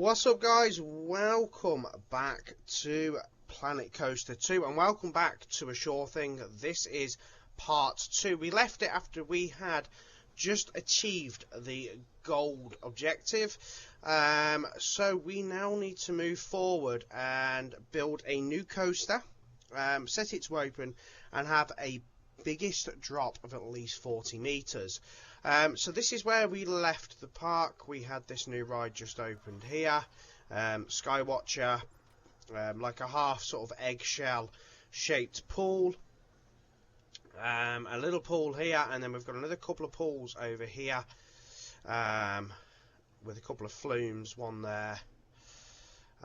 What's up, guys? Welcome back to Planet Coaster 2 and welcome back to A Sure Thing. This is part 2. We left it after we had just achieved the gold objective. So we now need to move forward and build a new coaster, set it to open and have a biggest drop of at least 40 meters. So this is where we left the park. We had this new ride just opened here, Skywatcher, like a half sort of eggshell shaped pool, a little pool here, and then we've got another couple of pools over here, with a couple of flumes, one there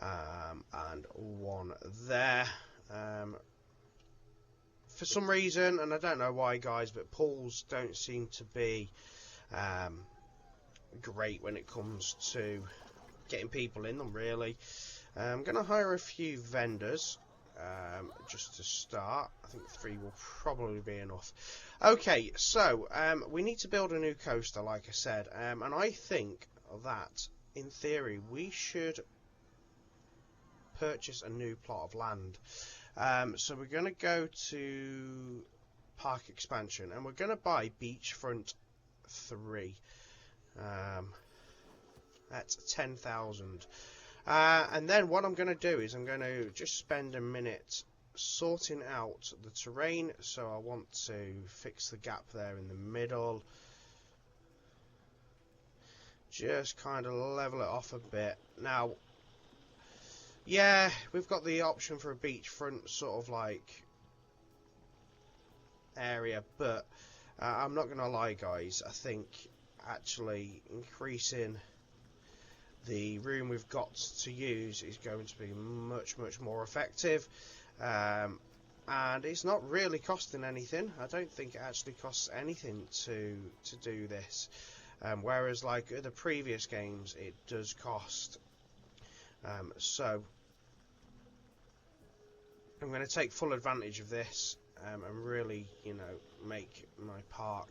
and one there. For some reason, and I don't know why, guys, but pools don't seem to be great when it comes to getting people in them, really. I'm going to hire a few vendors just to start. I think 3 will probably be enough. Okay, so we need to build a new coaster, like I said, and I think that, in theory, we should purchase a new plot of land. So we're going to go to Park Expansion and we're going to buy Beachfront 3. That's 10,000. And then what I'm going to do is I'm going to just spend a minute sorting out the terrain. So I want to fix the gap there in the middle. Just kind of level it off a bit. Now, yeah, we've got the option for a beachfront sort of like area, but I'm not going to lie, guys, I think actually increasing the room we've got to use is going to be much more effective, and it's not really costing anything. I don't think it actually costs anything to do this, whereas like the previous games it does cost. So I'm going to take full advantage of this and really, you know, make my park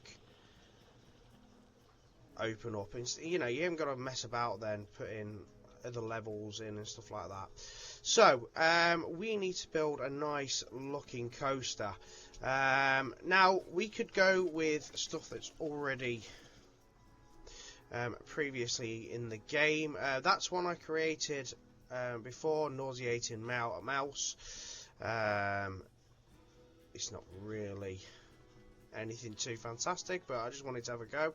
open up. And, you know, you haven't got to mess about then putting other levels in and stuff like that. So we need to build a nice looking coaster. Now we could go with stuff that's already previously in the game. That's one I created before, Nauseating Mouse. It's not really anything too fantastic, but I just wanted to have a go.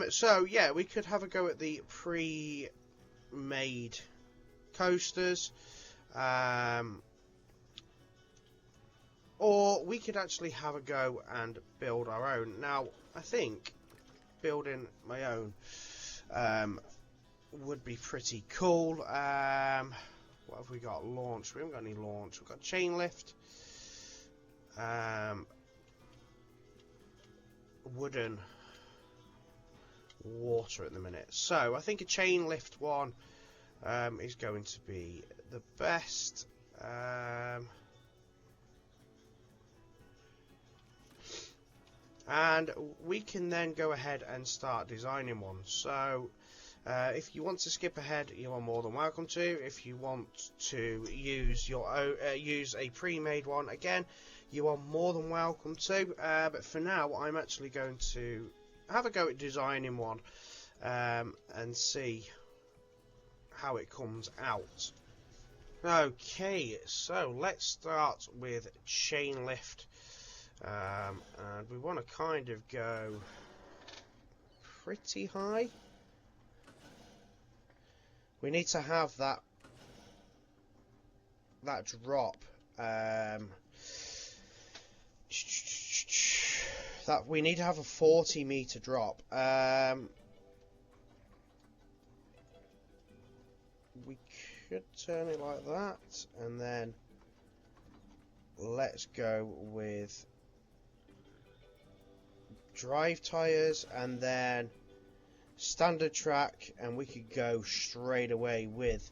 So yeah, we could have a go at the pre-made coasters, or we could actually have a go and build our own. Now I think building my own would be pretty cool. What have we got? Launch. We haven't got any launch. We've got chain lift, wooden, water at the minute. So I think a chain lift one is going to be the best. And we can then go ahead and start designing one. So if you want to skip ahead, you are more than welcome to. If you want to use your own, use a pre-made one, again, you are more than welcome to. But for now, I'm actually going to have a go at designing one and see how it comes out. Okay, so let's start with chain lift. And we want to kind of go pretty high. We need to have that drop. That we need to have a 40 meter drop. We could turn it like that, and then let's go with drive tires and then standard track, and we could go straight away with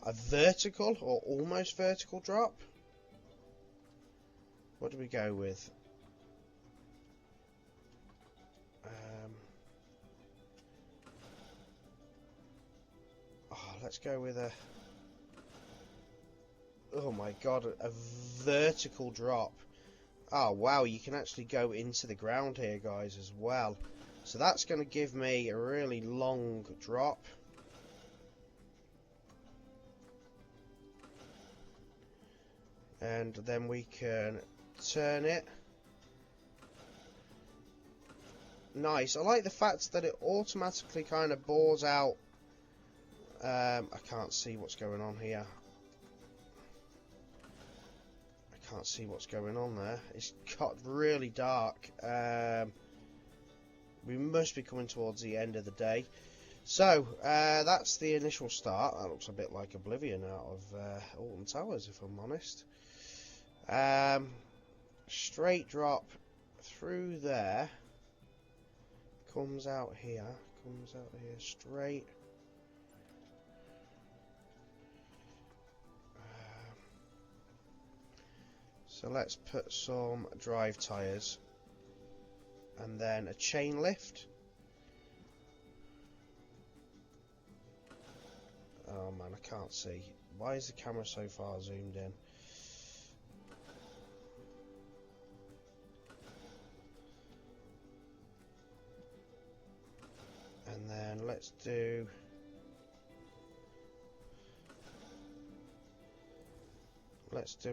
a vertical or almost vertical drop. What do we go with? let's go with a... Oh my god, a vertical drop. Oh wow, you can actually go into the ground here, guys, as well. So that's going to give me a really long drop. And then we can turn it. Nice. I like the fact that it automatically kind of bores out. I can't see what's going on here. I can't see what's going on there. It's got really dark. We must be coming towards the end of the day. So, that's the initial start. That looks a bit like Oblivion out of Alton Towers, if I'm honest. Straight drop through there. Comes out here straight. So let's put some drive tyres and then a chain lift. Oh man, I can't see. Why is the camera so far zoomed in? And then let's do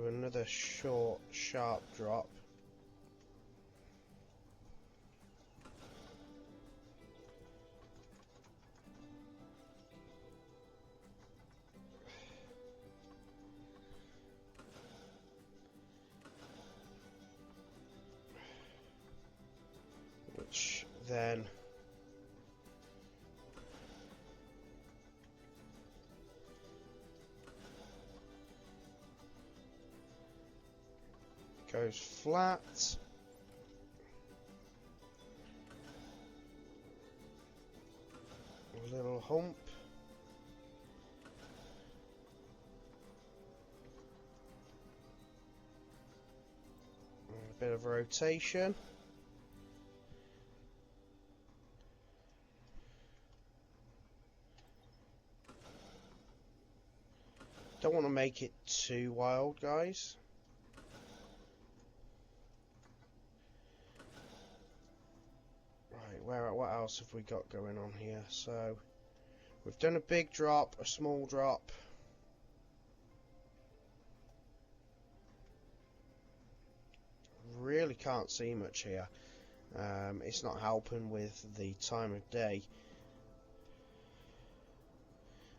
another short, sharp drop. Which then goes flat. A little hump. A bit of rotation. Don't want to make it too wild, guys. What else have we got going on here? So we've done a big drop, a small drop. Really can't see much here. It's not helping with the time of day.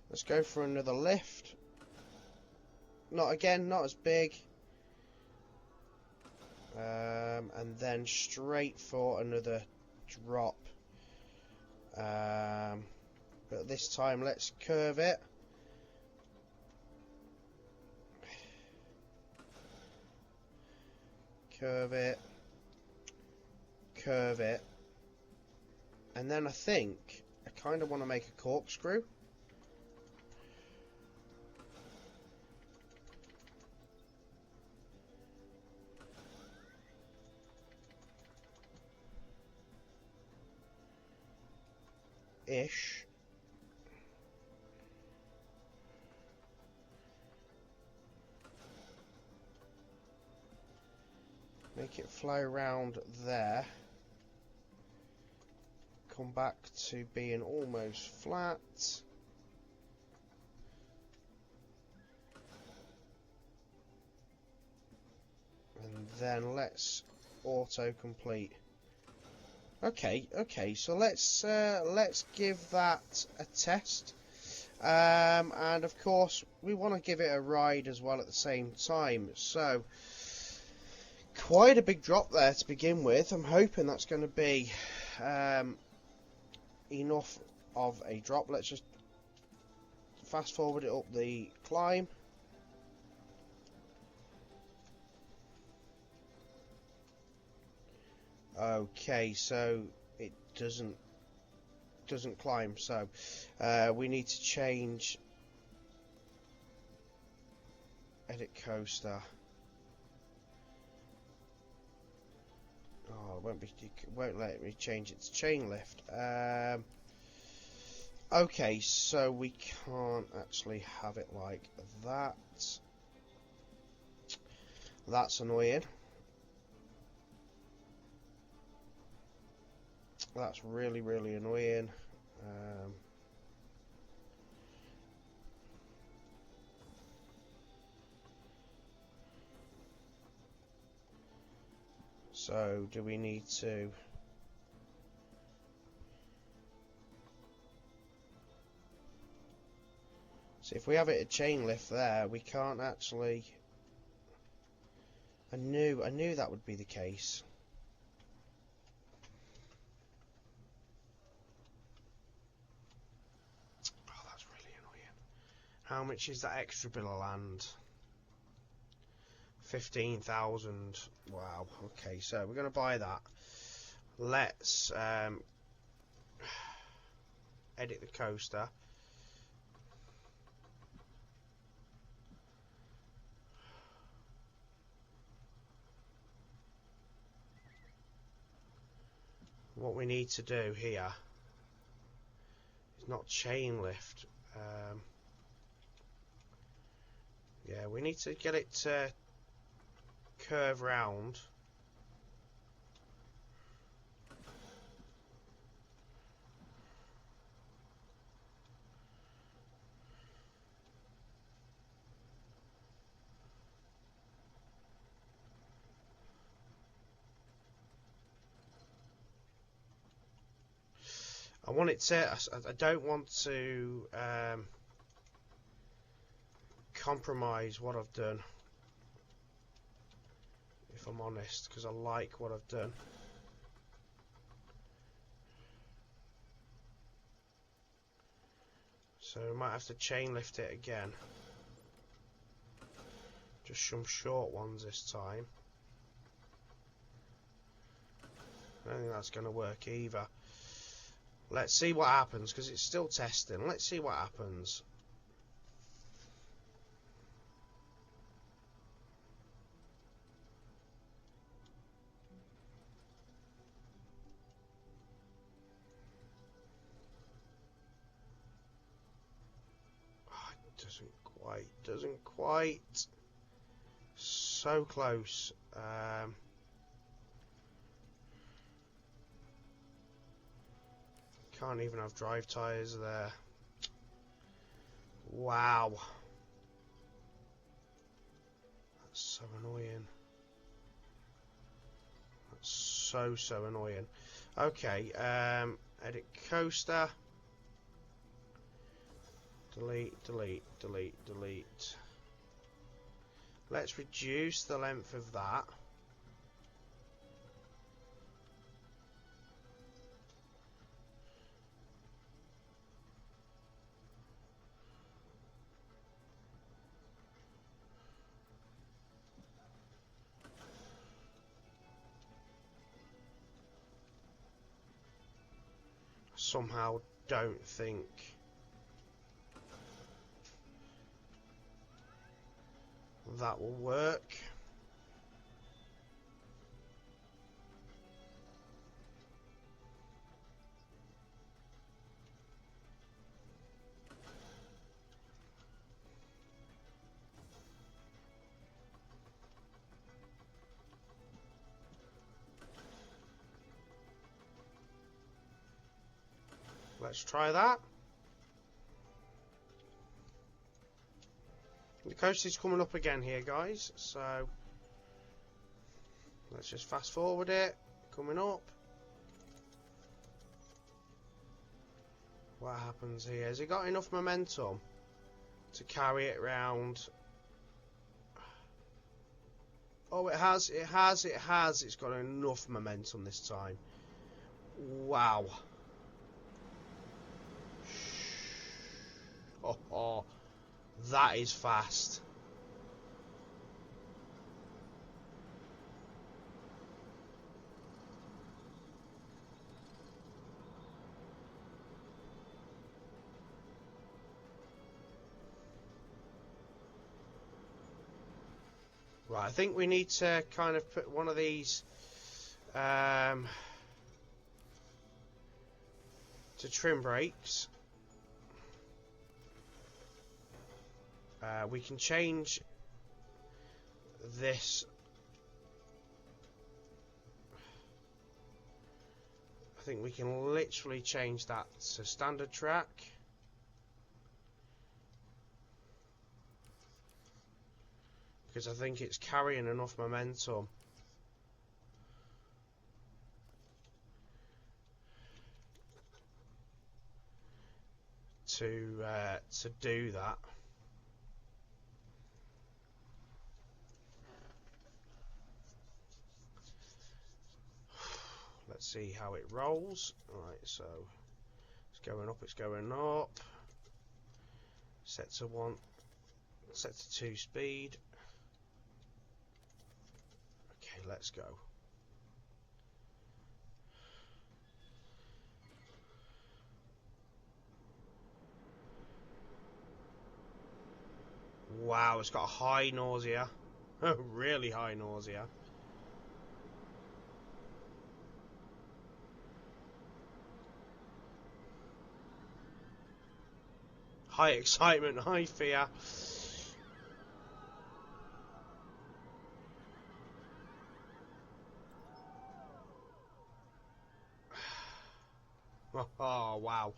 Let's go for another lift. Not again, not as big. And then straight for another drop. But this time let's curve it. Curve it. Curve it. And then I think I kind of want to make a corkscrew. Ish. Make it flow around there. Come back to being almost flat. And then let's auto complete. Okay, so let's give that a test. And of course we want to give it a ride as well at the same time. So quite a big drop there to begin with. I'm hoping that's going to be enough of a drop. Let's just fast forward it up the climb. Okay, so it doesn't climb, so we need to change edit coaster. Oh, it won't let me change it to chain lift. Okay, so we can't actually have it like that. That's annoying. That's really, really annoying. So, do we need to... So if we have it a chain lift there, we can't actually... I knew that would be the case. Oh, that's really annoying. How much is that extra bill of land? 15,000. Wow. Okay, so we're going to buy that. Let's edit the coaster. What we need to do here is not chain lift. Yeah, we need to get it to curve round. I want it to... I don't want to compromise what I've done, if I'm honest, because I like what I've done. So we might have to chain lift it again. Just some short ones this time. I don't think that's going to work either. Let's see what happens, because it's still testing. Let's see what happens. Oh, it doesn't quite. So close. Can't even have drive tyres there. Wow. That's so annoying. That's so annoying. Okay, edit coaster. Delete. Let's reduce the length of that. Somehow don't think that will work. Let's try that. The coast is coming up again here, guys, so let's just fast forward it. Coming up. What happens here? Has it got enough momentum to carry it round? Oh, it has. It's got enough momentum this time. Wow. Oh, that is fast. Right, I think we need to kind of put one of these to trim brakes. We can change this. I think we can literally change that to standard track. Because I think it's carrying enough momentum to do that. Let's see how it rolls. Alright, so it's going up, it's going up. Set to 1, set to 2 speed. Okay, let's go. Wow, it's got a high nausea. Really high nausea. High excitement, high fear. Oh wow.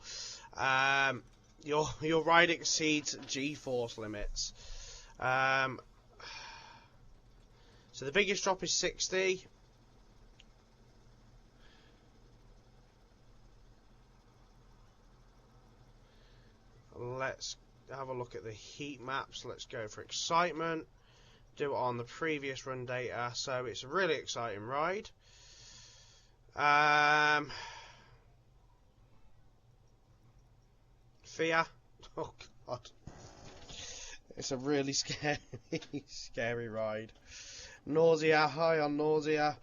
Your ride exceeds G-force limits. So the biggest drop is 60. Let's have a look at the heat maps. Let's go for excitement. Do it on the previous run data. So it's a really exciting ride. Fear. Oh god. It's a really scary ride. Nausea, high on nausea.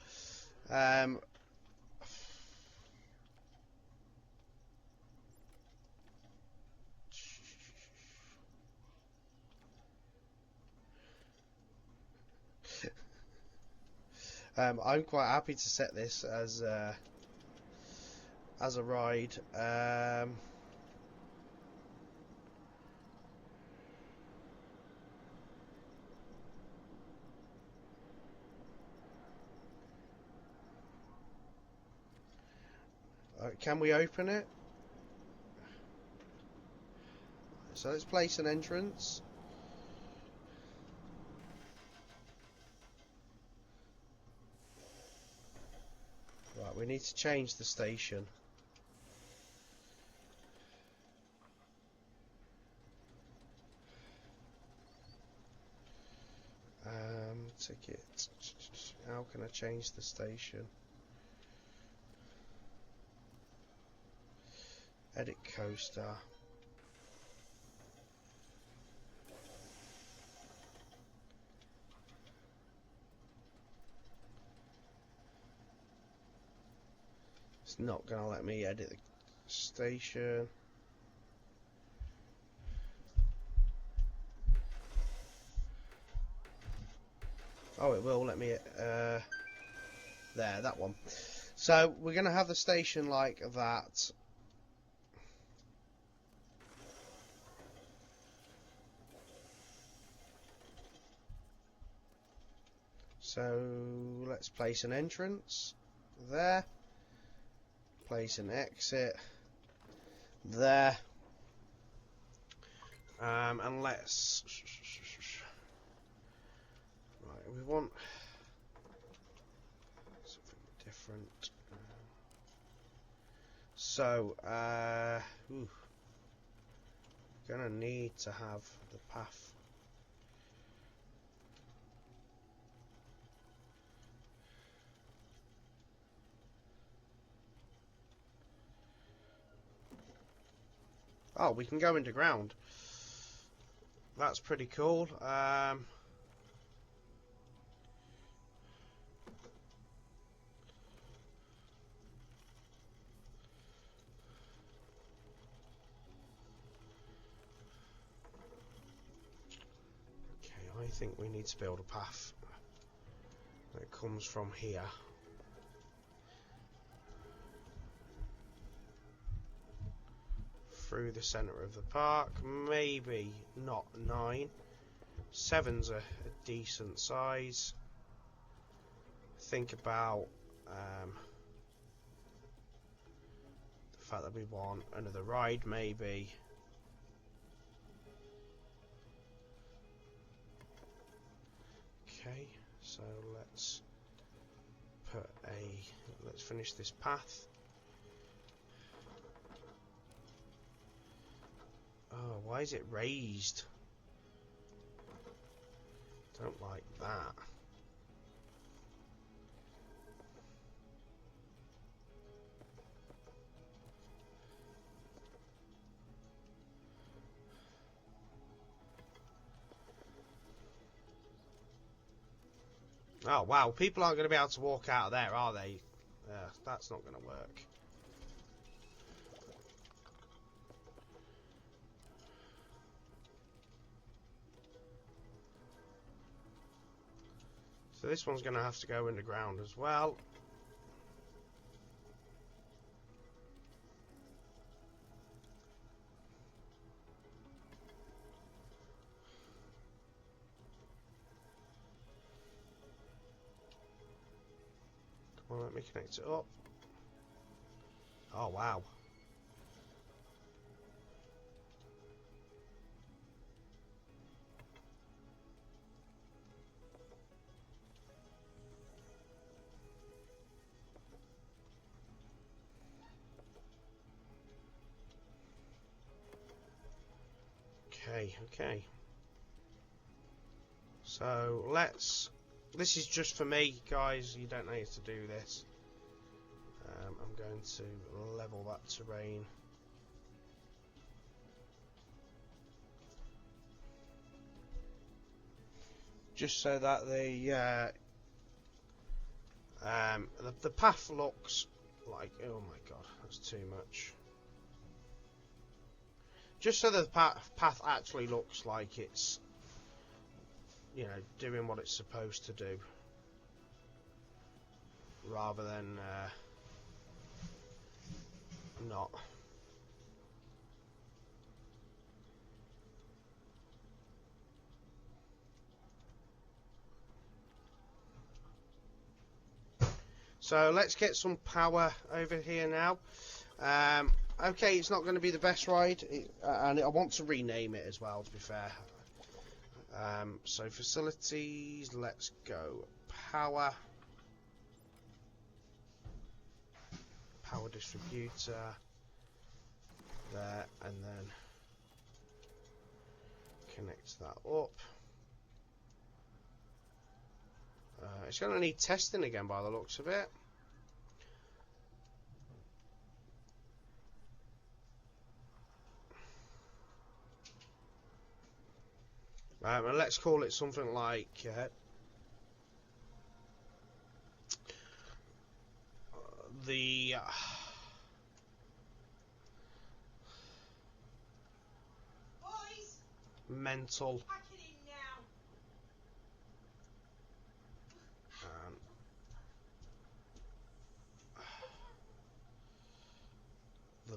I'm quite happy to set this as a ride. Can we open it? So let's place an entrance. Right, we need to change the station. Ticket. How can I change the station? Edit coaster. It's not going to let me edit the station. Oh, it will let me, there, that one. So, we're going to have the station like that. So, let's place an entrance there. Place an exit there. And let's... Right, we want something different. So, gonna need to have the path. Oh, we can go underground. That's pretty cool. I think we need to build a path that comes from here. Through the centre of the park, maybe not 9, 7's a decent size. Think about the fact that we want another ride, maybe. Okay, so let's finish this path. Oh, why is it raised? Don't like that. Oh wow, people aren't going to be able to walk out of there, are they? That's not going to work. So this one's going to have to go underground as well. Come on, let me connect it up. Oh wow. Okay. So this is just for me, guys. You don't need to do this. I'm going to level that terrain. Just so that the path looks like, oh my god, that's too much. Just so the path actually looks like it's, you know, doing what it's supposed to do, rather than not. So let's get some power over here now. Okay, it's not going to be the best ride, and I want to rename it as well, to be fair. So facilities, let's go power distributor there, and then connect that up. It's going to need testing again by the looks of it. And let's call it something like the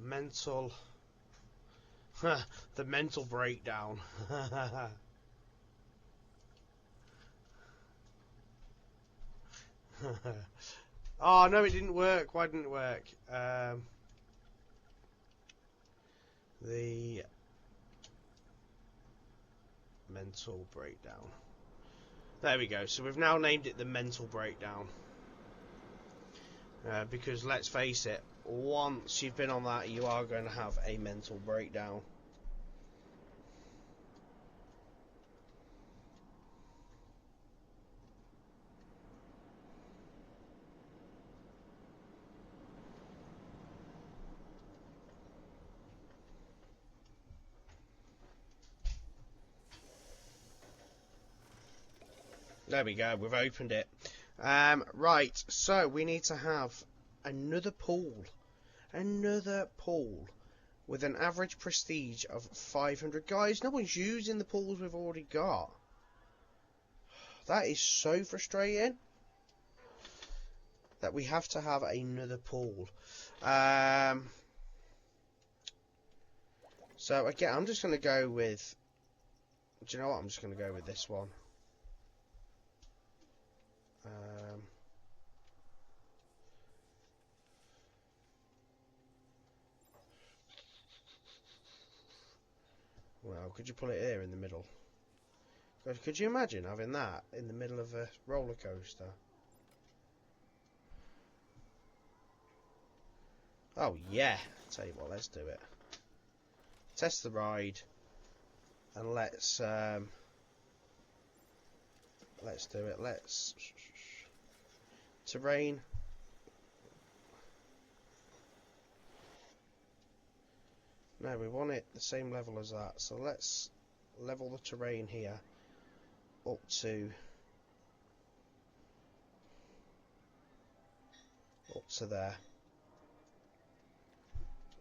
mental the mental breakdown. Oh no, it didn't work. Why didn't it work? The mental breakdown. There we go. So we've now named it the mental breakdown. Because let's face it, once you've been on that, you are going to have a mental breakdown. There we go, we've opened it. Right, so we need to have another pool. Another pool with an average prestige of 500. Guys, no one's using the pools we've already got. That is so frustrating. That we have to have another pool. So again, I'm just going to go with Do you know what? I'm just going to go with this one. Well, could you put it here in the middle? Could you imagine having that in the middle of a roller coaster? Oh yeah, tell you what, let's do it. Test the ride, and let's do it. Let's terrain. No, we want it the same level as that. So let's level the terrain here up to there.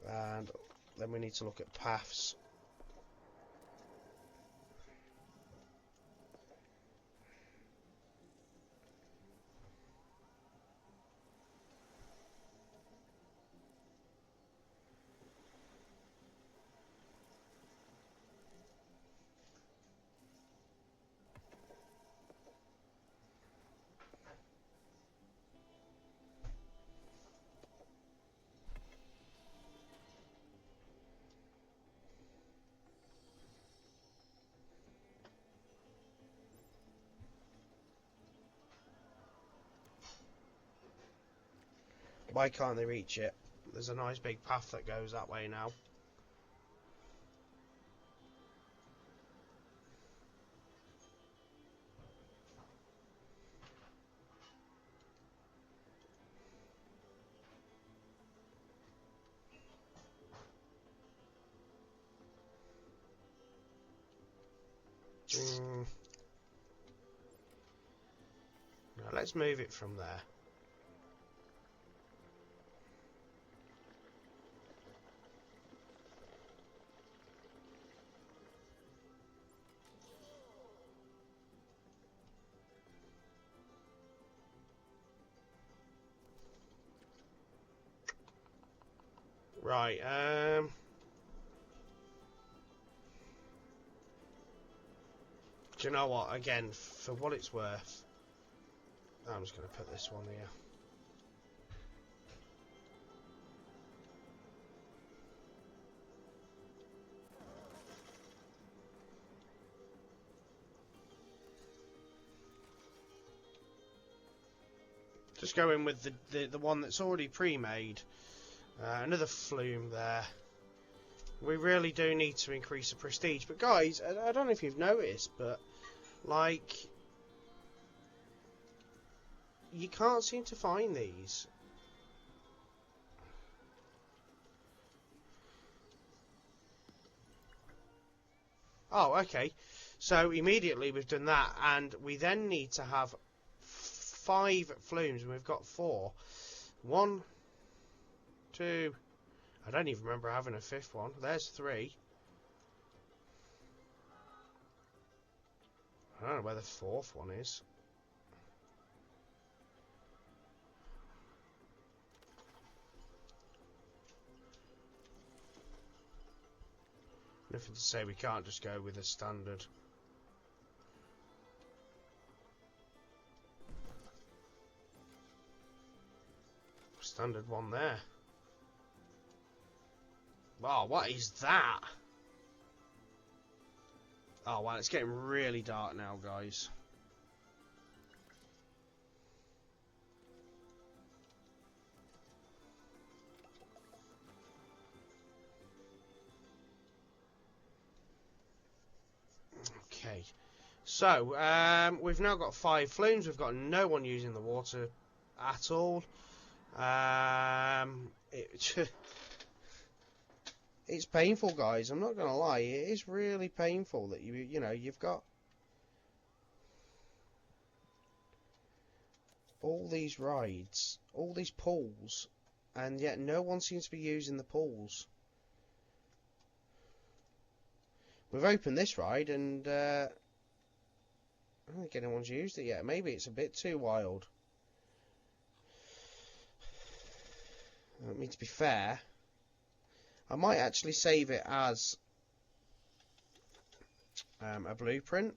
And then we need to look at paths. Why can't they reach it? There's a nice big path that goes that way now. Now let's move it from there. Right, do you know what? Again, for what it's worth, I'm just going to put this one here. Just go in with the one that's already pre-made. Another flume there. We really do need to increase the prestige. But guys, I don't know if you've noticed, but like, you can't seem to find these. Oh, okay. So immediately we've done that, and we then need to have 5 flumes, and we've got 4. 1, 2. I don't even remember having a 5th one. There's 3. I don't know where the 4th one is. Nothing to say we can't just go with a standard. Standard one there. Wow, what is that? Oh, wow, it's getting really dark now, guys. Okay. So, we've now got 5 flumes. We've got no one using the water at all. It's painful, guys. I'm not going to lie. It is really painful that you know, you've got all these rides, all these pools, and yet no one seems to be using the pools. We've opened this ride, and I don't think anyone's used it yet. Maybe it's a bit too wild. I mean, to be fair, I might actually save it as a blueprint.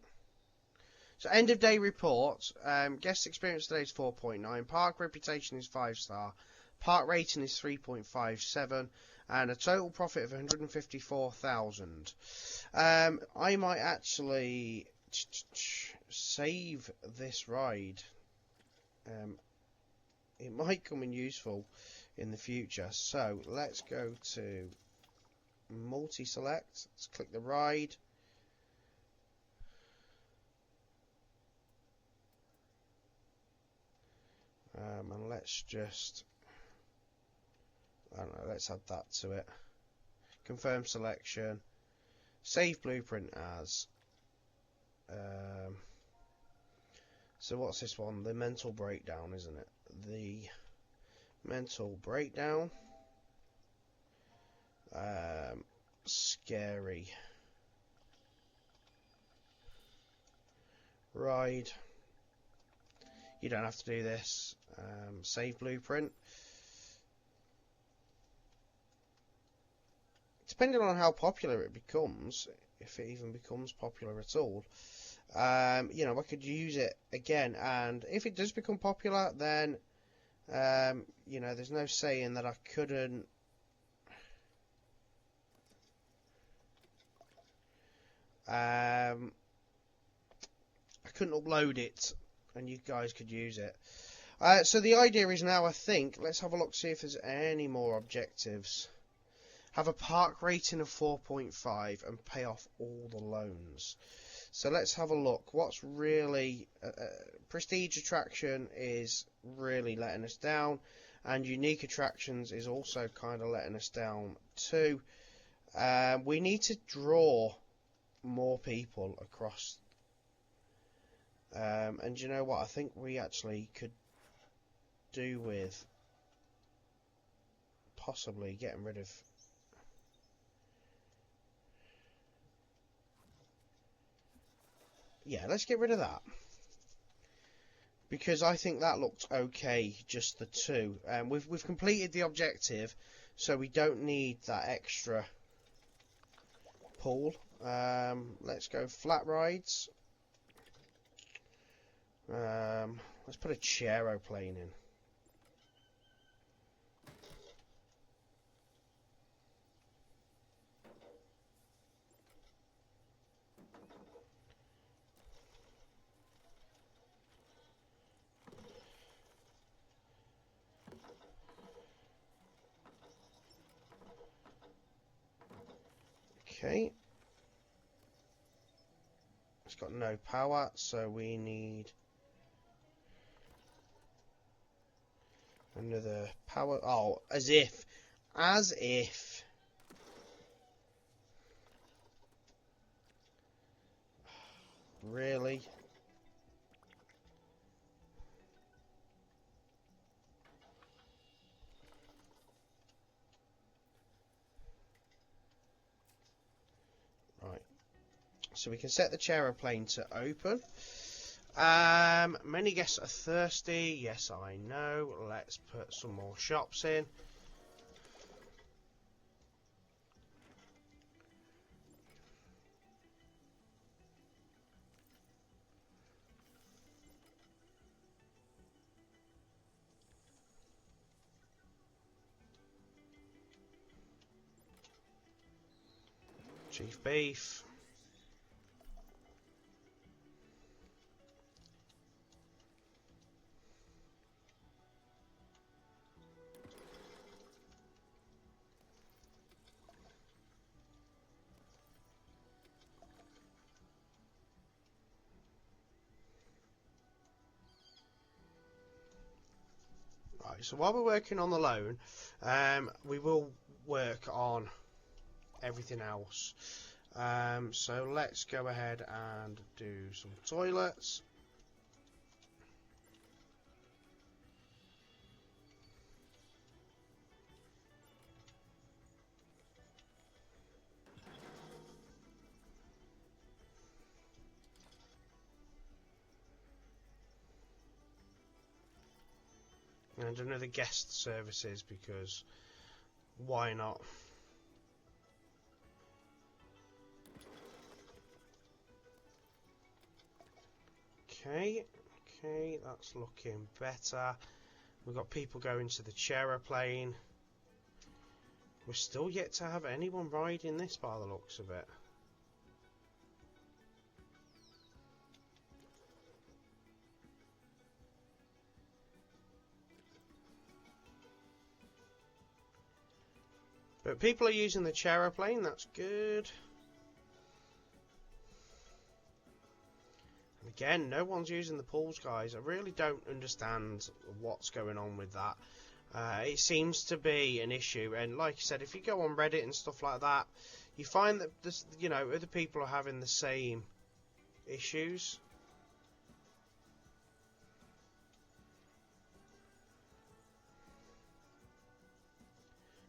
So end of day report. Guest experience today is 4.9. Park reputation is 5-star. Park rating is 3.57. And a total profit of 154,000. I might actually save this ride. It might come in useful in the future. So let's go to multi-select. Let's click the ride. And let's just, I don't know, let's add that to it. Confirm selection. Save blueprint as. So what's this one? The mental breakdown, isn't it? The mental breakdown. Scary ride. You don't have to do this. Save blueprint. Depending on how popular it becomes, if it even becomes popular at all, you know, I could use it again. And if it does become popular, then you know, there's no saying that I couldn't. I couldn't upload it, and you guys could use it. So the idea is now, I think, let's have a look, see if there's any more objectives. Have a park rating of 4.5 and pay off all the loans. So let's have a look. What's really prestige attraction is really letting us down, and unique attractions is also kind of letting us down too. We need to draw more people across. And you know what? I think we actually could do with possibly getting rid of. Yeah, let's get rid of that, because I think that looked okay, just the two. We've completed the objective, so we don't need that extra pool. Let's go flat rides. Let's put a chaeroplane in. Okay. It's got no power, so we need another power. Oh, as if. As if. Really? Right. So we can set the chaeroplane to open. Many guests are thirsty. Yes, I know. Let's put some more shops in. Chief beef. Right, so while we're working on the loan, we will work on everything else. So let's go ahead and do some toilets. And another guest services, because why not? Okay, okay, that's looking better. We've got people going to the Chairplane. We're still yet to have anyone riding this by the looks of it. But people are using the Chairplane, that's good. And again, no one's using the pools, guys. I really don't understand what's going on with that. It seems to be an issue, and like I said, if you go on Reddit and stuff like that, you find that this, you know, other people are having the same issues.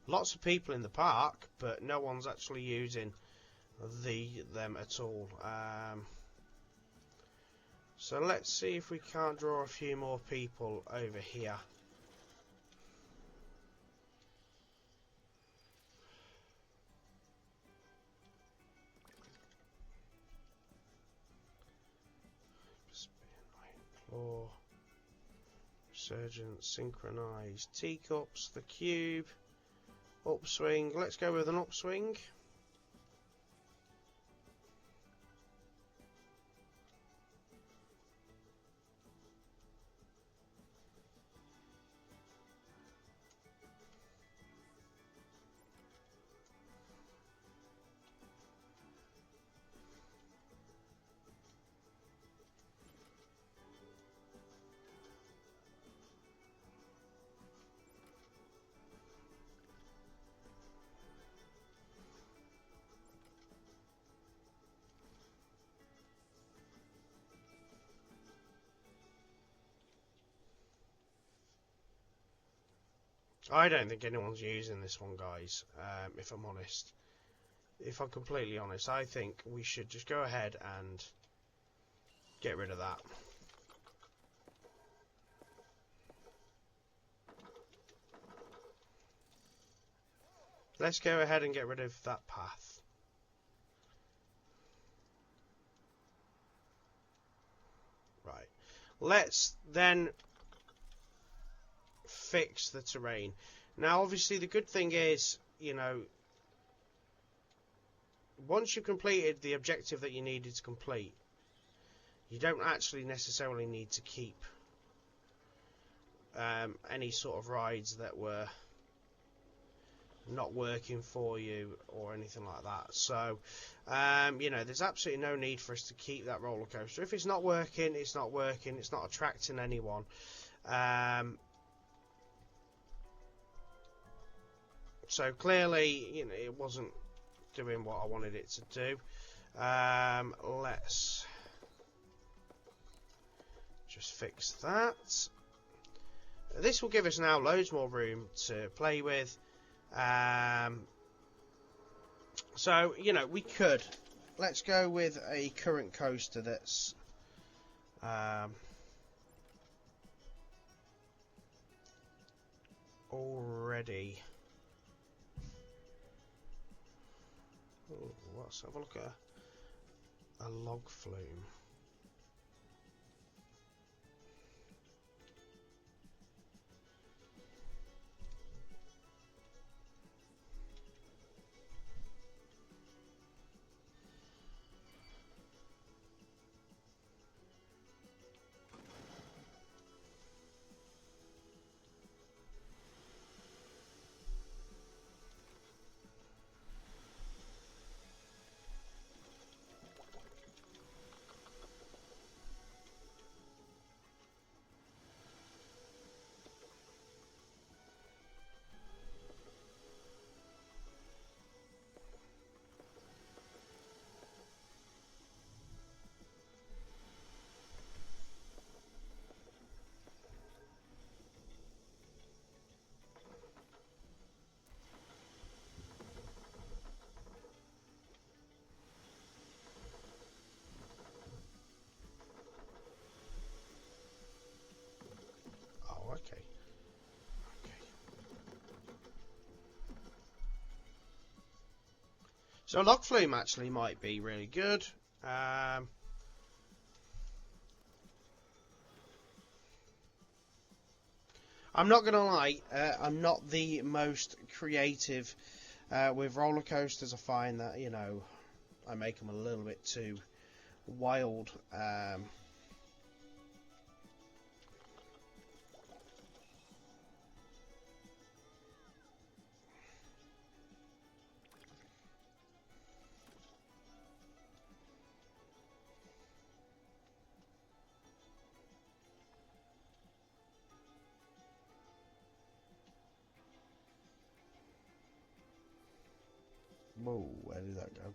Lots of people in the park, but no one's actually using them at all. So let's see if we can't draw a few more people over here. Or Resurgence, Synchronise, Teacups, the Cube, Upswing. Let's go with an Upswing. I don't think anyone's using this one, guys, if I'm honest. If I'm completely honest, I think we should just go ahead and get rid of that. Let's go ahead and get rid of that path. Right. Let's then fix the terrain. Now, obviously, the good thing is, you know, once you've completed the objective that you needed to complete, you don't actually necessarily need to keep any sort of rides that were not working for you or anything like that. So, you know, there's absolutely no need for us to keep that roller coaster. If it's not working, it's not working. It's not attracting anyone. So clearly, you know, it wasn't doing what I wanted it to do. Let's just fix that. This will give us now loads more room to play with. So, you know, we could. Let's go with a current coaster that's already. Ooh, let's have a look at a log flume. Okay. So log flume actually might be really good. I'm not gonna lie, I'm not the most creative with roller coasters. I find that, you know, I make them a little bit too wild. Whoa, where did that go?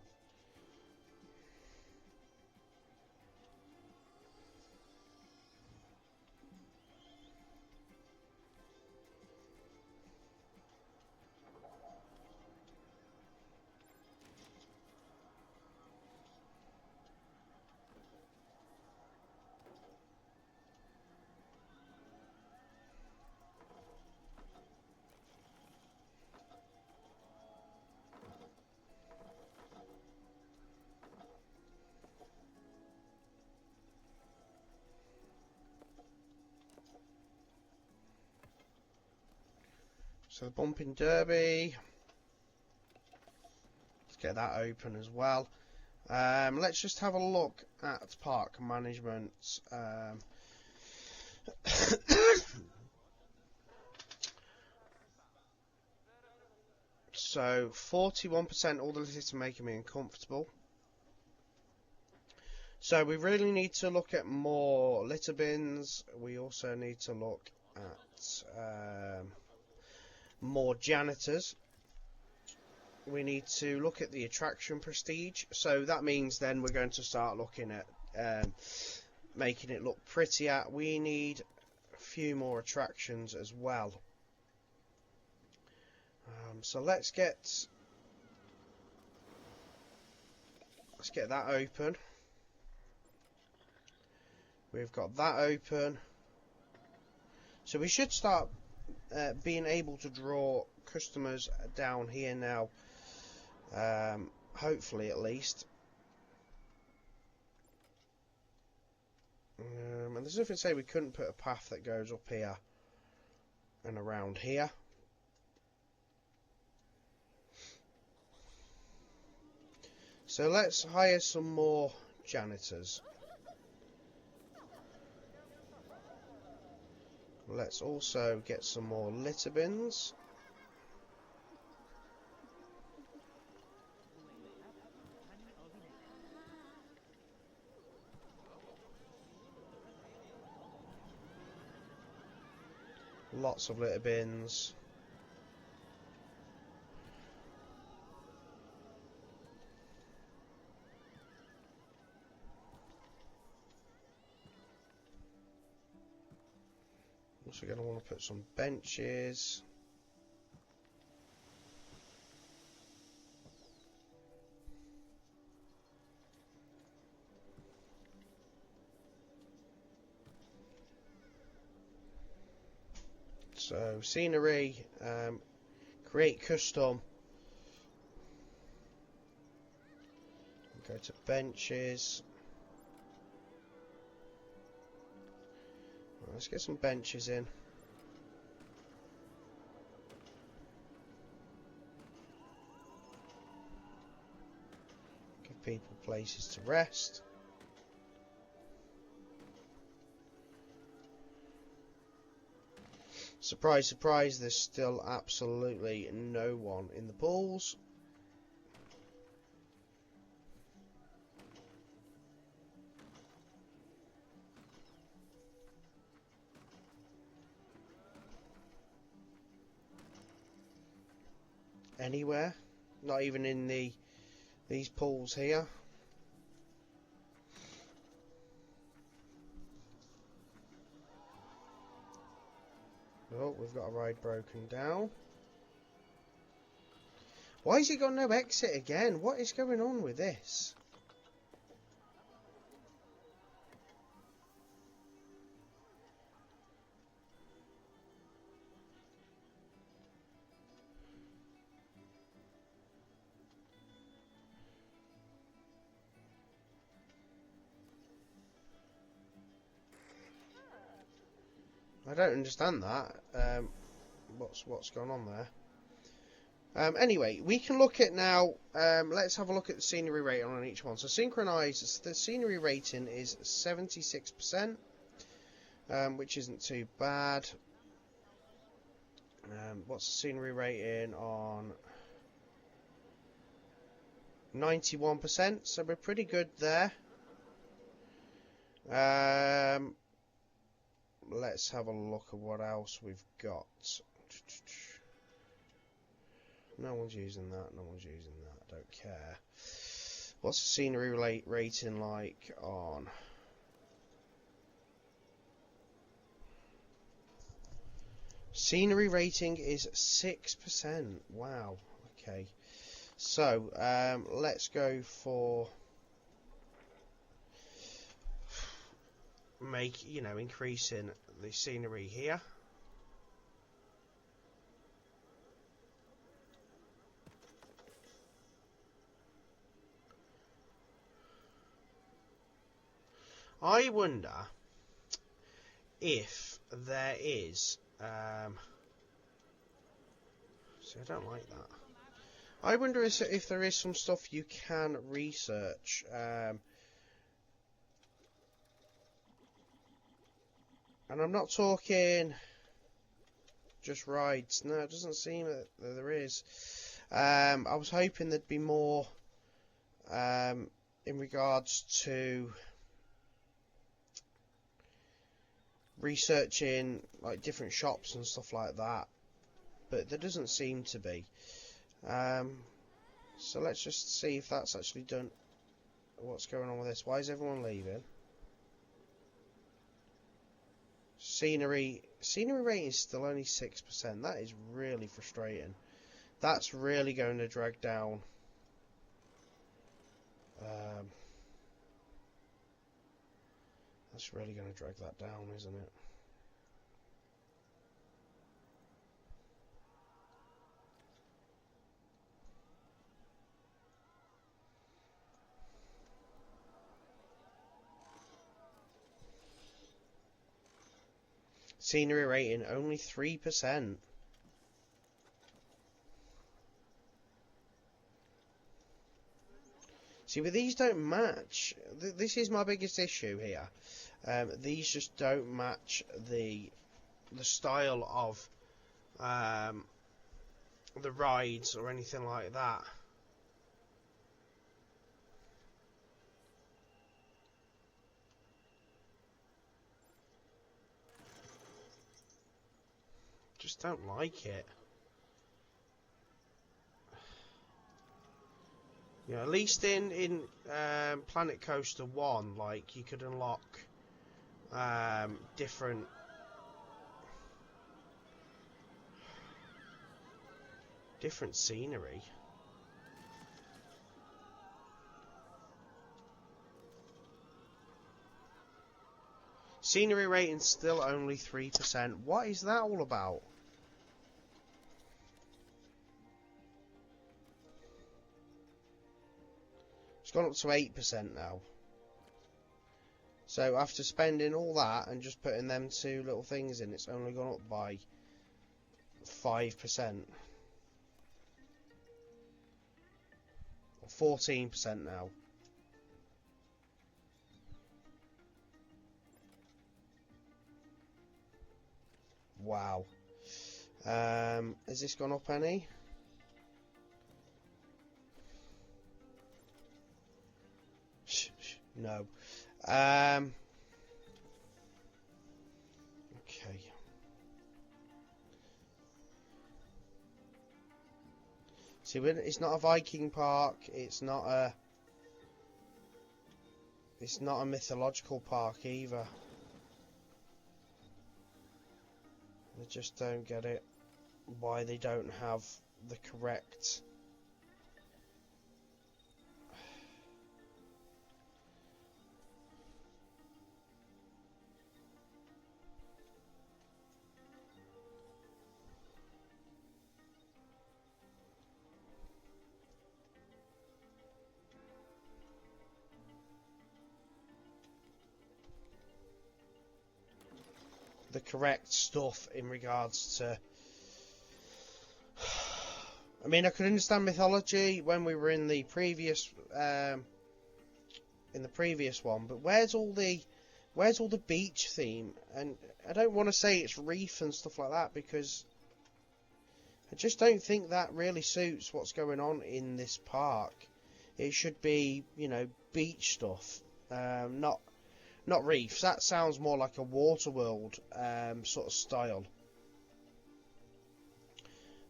So the bumping derby, let's get that open as well. Let's just have a look at park management. So 41%, all the lists are making me uncomfortable. So we really need to look at more litter bins. We also need to look at more janitors. We need to look at the attraction prestige. So that means then we're going to start looking at making it look prettier. We need a few more attractions as well. So let's get that open. We've got that open. So we should start being able to draw customers down here now. Hopefully, at least. And there's nothing to say we couldn't put a path that goes up here and around here. So let's hire some more janitors. Let's also get some more litter bins. Lots of litter bins. Also going to want to put some benches. So scenery, create custom. Go to benches. Let's get some benches in. Give people places to rest. Surprise, surprise, there's still absolutely no one in the pools. Anywhere, not even in these pools here. Oh, we've got a ride broken down. Why has it got no exit again? What is going on with this? I I don't understand that. What's going on there? Anyway, we can look at now. Let's have a look at the scenery rating on each one. So synchronized, the scenery rating is 76%, which isn't too bad. What's the scenery rating on 91%? So we're pretty good there. Let's have a look at what else we've got. No one's using that. No one's using that. I don't care. What's the scenery rating like on? Scenery rating is 6%. Wow. Okay. So let's go for increasing the scenery here. I wonder if there is see, I don't like that. I wonder if there is some stuff you can research. And I'm not talking just rides. No, it doesn't seem that there is. I was hoping there'd be more in regards to researching like different shops and stuff like that, but there doesn't seem to be. So let's just see if that's actually done. What's going on with this? Why is everyone leaving? Scenery rating is still only 6%. That is really frustrating. That's really going to drag down that's really going to drag that down, isn't it? Scenery rating only 3%. See, but these don't match. This is my biggest issue here. These just don't match the style of the rides or anything like that. Just don't like it. Yeah, at least in Planet Coaster 1, like, you could unlock different scenery. Scenery rating still only 3%. What is that all about? It's gone up to 8% now. So after spending all that and just putting them two little things in, it's only gone up by 5%. Or 14% now. Wow. Has this gone up any? No. Okay. See, it's not a Viking park. It's not a mythological park either. I just don't get it. Why they don't have the correct. the correct stuff in regards to. I mean, I could understand mythology when we were in the previous one, but where's all the beach theme? And I don't want to say it's reef and stuff like that, because I just don't think that really suits what's going on in this park. It should be, you know, beach stuff, not reefs. That sounds more like a Waterworld sort of style,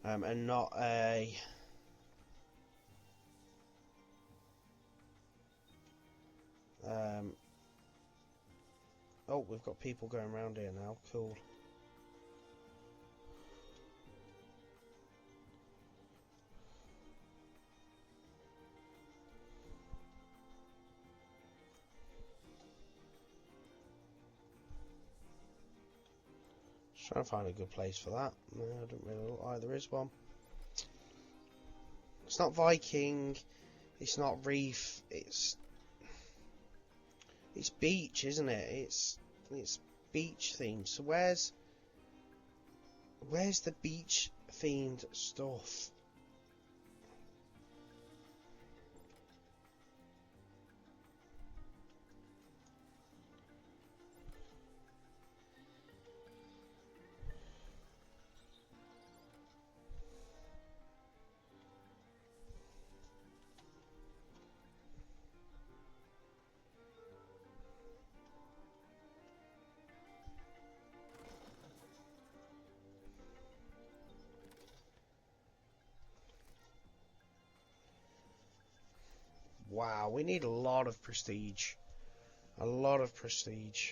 and not a. Oh, we've got people going around here now. Cool. Just trying to find a good place for that. No, I don't really look like there is one. It's not Viking. It's not reef. It's beach, isn't it? It's beach themed. So where's the beach themed stuff? Wow, we need a lot of prestige. A lot of prestige.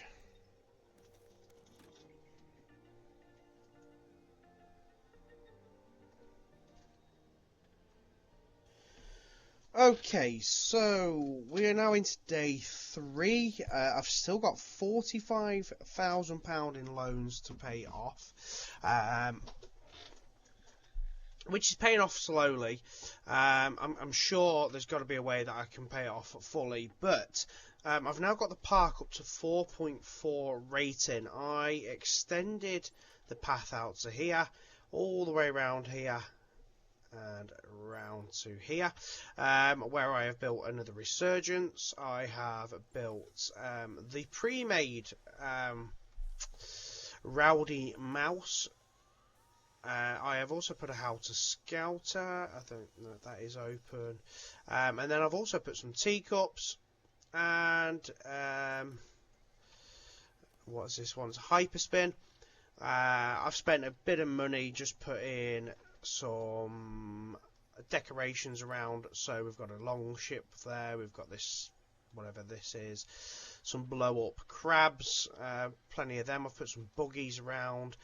Okay, so we are now into day 3. I've still got £45,000 in loans to pay off, which is paying off slowly. I'm sure there's got to be a way that I can pay it off fully, but I've now got the park up to 4.4 rating. I extended the path out to here, all the way around here, and round to here, where I have built another resurgence. I have built the pre-made Rowdy Mouse. I have also put a How to Scouter. I don't know if that is open. And then I've also put some teacups, and what is this one? It's a Hyperspin. I've spent a bit of money just putting some decorations around. So we've got a long ship there. We've got this, whatever this is, some blow up crabs, plenty of them. I've put some buggies around.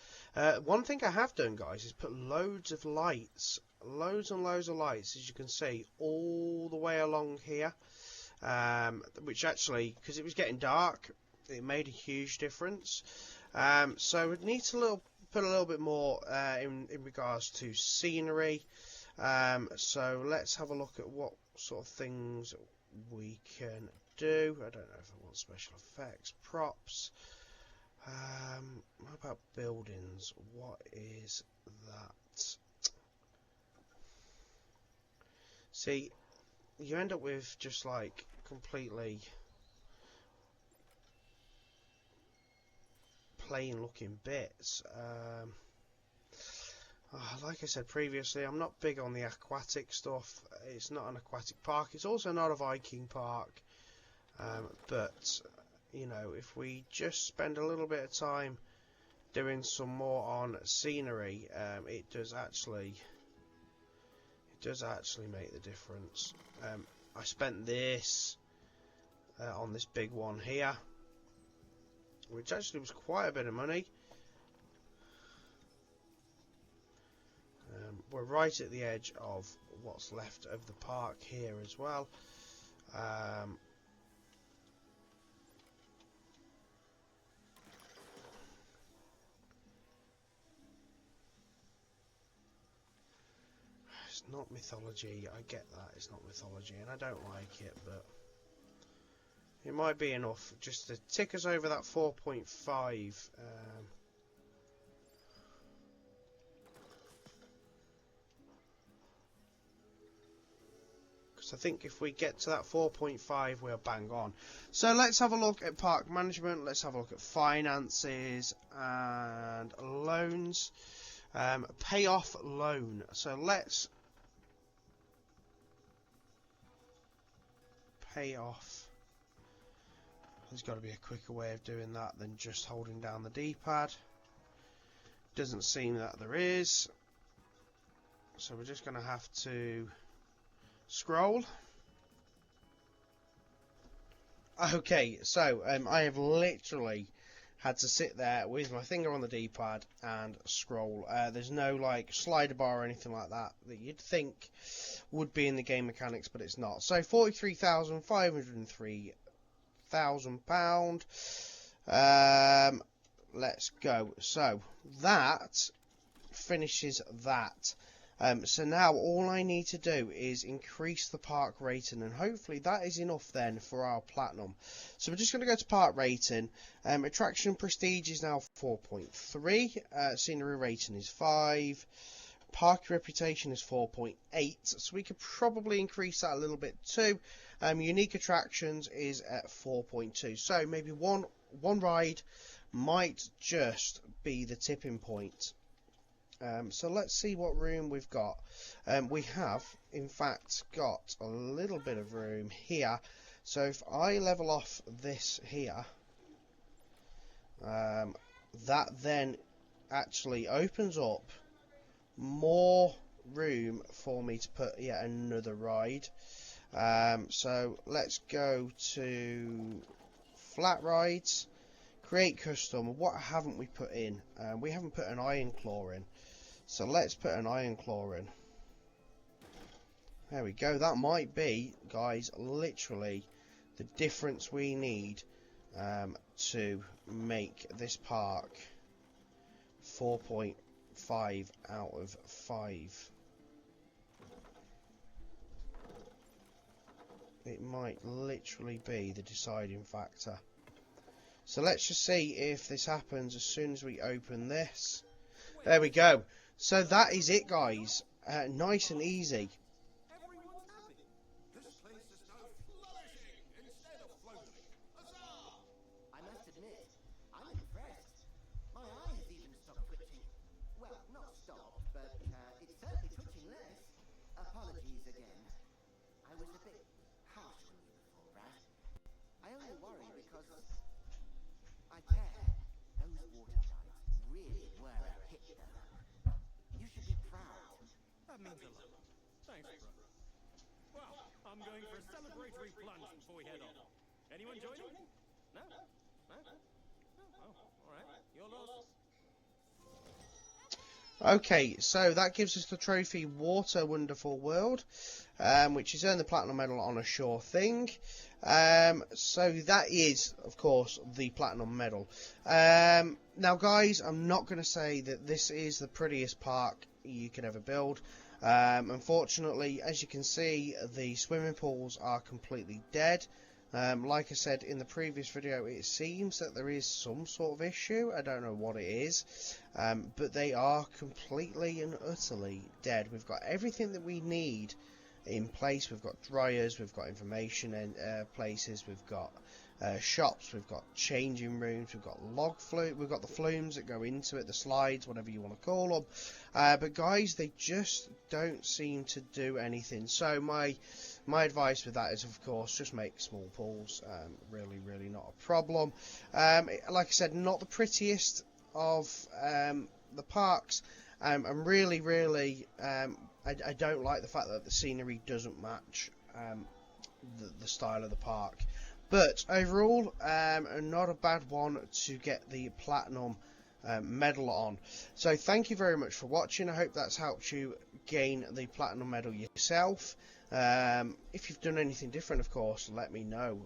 One thing I have done, guys, is put loads of lights, loads and loads of lights, as you can see, all the way along here, which actually, because it was getting dark, it made a huge difference. So we need to put a little bit more in regards to scenery. So let's have a look at what sort of things we can do. I don't know if I want special effects, props. What about buildings? What is that? See, you end up with just like completely plain looking bits. Like I said previously, I'm not big on the aquatic stuff. It's not an aquatic park. It's also not a Viking park. But you know, if we just spend a little bit of time doing some more on scenery, it does actually make the difference. I spent this on this big one here, which actually was quite a bit of money. We're right at the edge of what's left of the park here as well. It's not mythology, I get that it's not mythology, and I don't like it, but it might be enough just to tick us over that 4.5. So I think if we get to that 4.5, we're bang on. So let's have a look at park management. Let's have a look at finances and loans. Pay off loan. So let's pay off. There's got to be a quicker way of doing that than just holding down the D-pad. Doesn't seem that there is. So we're just going to have to scroll. Okay, so I have literally had to sit there with my finger on the D-pad and scroll. There's no like slider bar or anything like that you'd think would be in the game mechanics, but it's not. So £43,503,000. Let's go. So that finishes that. So now all I need to do is increase the park rating, and hopefully that is enough then for our platinum. So we're just going to go to park rating. Attraction prestige is now 4.3. Scenery rating is 5. Park reputation is 4.8. So we could probably increase that a little bit too. Unique attractions is at 4.2. So maybe one ride might just be the tipping point. So let's see what room we've got. We have, in fact, got a little bit of room here. So if I level off this here, that then actually opens up more room for me to put yet another ride. So let's go to flat rides, create custom. What haven't we put in? We haven't put an Iron Claw in. So let's put an Iron Claw in. There we go. That might be, guys, literally the difference we need to make this park 4.5 out of 5. It might literally be the deciding factor. So let's just see if this happens as soon as we open this. There we go. So that is it, guys. Nice and easy. Everyone's happy. This place is now flourishing instead of floating. Huzzah! I must admit, I'm impressed. My eye has even stopped twitching. Well, not stopped, but it's certainly twitching less. Apologies again. I was a bit harsh on you before, Brad. I only worry because I care. Those water rides really were a hit, though. You should be proud. That means a lot. Thanks, bro. Well, I'm going for a celebratory plunge before we head off. Anyone joining? No? No? Oh, alright. You're lost. Okay, so that gives us the trophy Water Wonderful World, which is earn the Platinum Medal on a sure thing. So that is, of course, the Platinum Medal. Now, guys, I'm not going to say that this is the prettiest park you could ever build. Unfortunately, as you can see, the swimming pools are completely dead. Like I said in the previous video, it seems that there is some sort of issue. I don't know what it is, but they are completely and utterly dead. We've got everything that we need in place. We've got dryers, we've got information and places, we've got shops, we've got changing rooms, we've got we've got the flumes that go into it, the slides, whatever you want to call them. But guys, they just don't seem to do anything. So my advice with that is, of course, just make small pools. Really not a problem. Like I said, not the prettiest of the parks. And really, I don't like the fact that the scenery doesn't match the style of the park. But overall, not a bad one to get the Platinum medal on. So thank you very much for watching. I hope that's helped you gain the Platinum medal yourself. If you've done anything different, of course, let me know.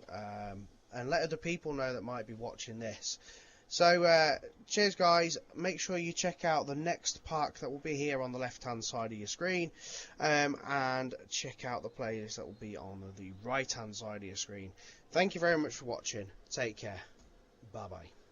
And let other people know that might be watching this. So, cheers guys, make sure you check out the next park that will be here on the left hand side of your screen, and check out the playlist that will be on the right hand side of your screen. Thank you very much for watching, take care, bye bye.